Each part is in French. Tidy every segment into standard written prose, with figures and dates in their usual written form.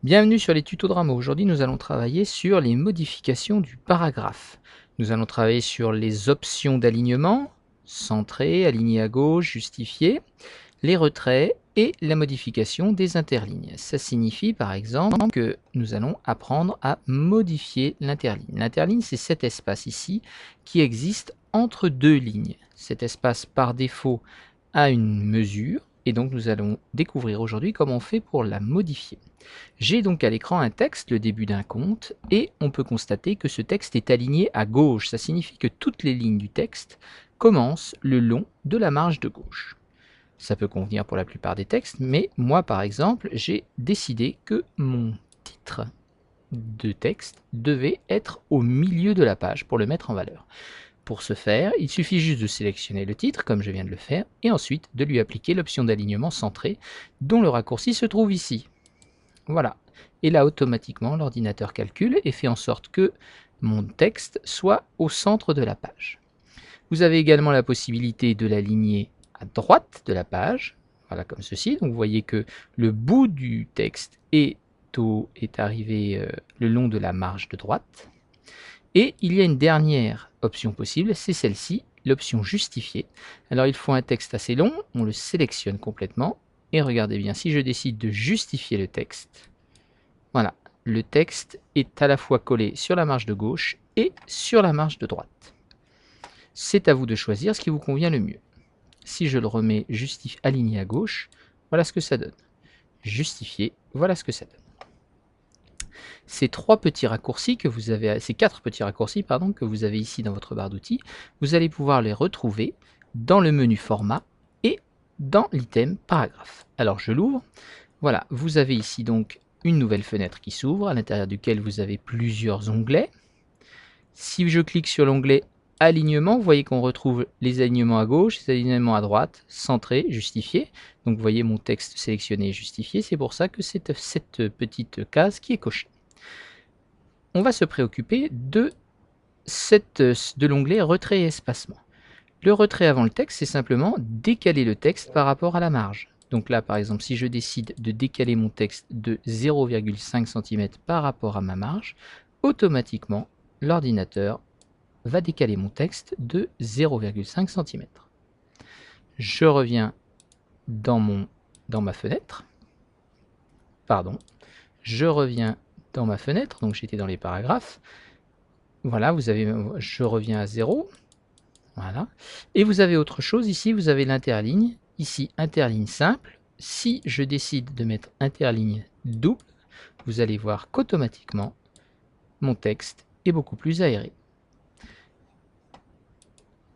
Bienvenue sur les tutos de Rameau. Aujourd'hui, nous allons travailler sur les modifications du paragraphe. Nous allons travailler sur les options d'alignement, centré, aligné à gauche, justifié, les retraits et la modification des interlignes. Ça signifie par exemple que nous allons apprendre à modifier l'interligne. L'interligne, c'est cet espace ici qui existe entre deux lignes. Cet espace par défaut a une mesure et donc nous allons découvrir aujourd'hui comment on fait pour la modifier. J'ai donc à l'écran un texte, le début d'un compte, et on peut constater que ce texte est aligné à gauche. Ça signifie que toutes les lignes du texte commencent le long de la marge de gauche. Ça peut convenir pour la plupart des textes, mais moi par exemple, j'ai décidé que mon titre de texte devait être au milieu de la page pour le mettre en valeur. Pour ce faire, il suffit juste de sélectionner le titre, comme je viens de le faire, et ensuite de lui appliquer l'option d'alignement centré, dont le raccourci se trouve ici. Voilà. Et là, automatiquement, l'ordinateur calcule et fait en sorte que mon texte soit au centre de la page. Vous avez également la possibilité de l'aligner à droite de la page, voilà comme ceci. Donc vous voyez que le bout du texte est arrivé le long de la marge de droite. Et il y a une dernière option possible, c'est celle-ci, l'option justifier. Alors il faut un texte assez long, on le sélectionne complètement. Et regardez bien, si je décide de justifier le texte, voilà, le texte est à la fois collé sur la marge de gauche et sur la marge de droite. C'est à vous de choisir ce qui vous convient le mieux. Si je le remets aligné à gauche, voilà ce que ça donne. Justifié, voilà ce que ça donne. Ces quatre petits raccourcis que vous avez ici dans votre barre d'outils, vous allez pouvoir les retrouver dans le menu format et dans l'item paragraphe. Alors je l'ouvre. Voilà, vous avez ici donc une nouvelle fenêtre qui s'ouvre, à l'intérieur duquel vous avez plusieurs onglets. Si je clique sur l'onglet alignement, vous voyez qu'on retrouve les alignements à gauche, les alignements à droite, centré, justifié. Donc vous voyez mon texte sélectionné et justifié, c'est pour ça que c'est cette petite case qui est cochée. On va se préoccuper de l'onglet retrait et espacement. Le retrait avant le texte, c'est simplement décaler le texte par rapport à la marge. Donc là, par exemple, si je décide de décaler mon texte de 0,5 cm par rapport à ma marge, automatiquement, l'ordinateur va décaler mon texte de 0,5 cm. Je reviens dans ma fenêtre. Pardon. Je reviens dans ma fenêtre, donc j'étais dans les paragraphes. Voilà, je reviens à 0. Voilà. Et vous avez autre chose ici, vous avez l'interligne. Ici, interligne simple. Si je décide de mettre interligne double, vous allez voir qu'automatiquement, mon texte est beaucoup plus aéré.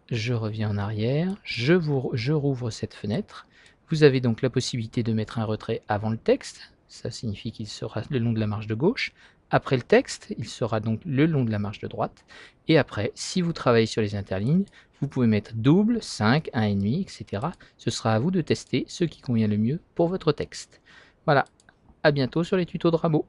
Je reviens en arrière, je rouvre cette fenêtre. Vous avez donc la possibilité de mettre un retrait avant le texte. Ça signifie qu'il sera le long de la marge de gauche. Après le texte, il sera donc le long de la marge de droite. Et après, si vous travaillez sur les interlignes, vous pouvez mettre double, 5, 1,5, etc. Ce sera à vous de tester ce qui convient le mieux pour votre texte. Voilà, à bientôt sur les tutos de Rameau.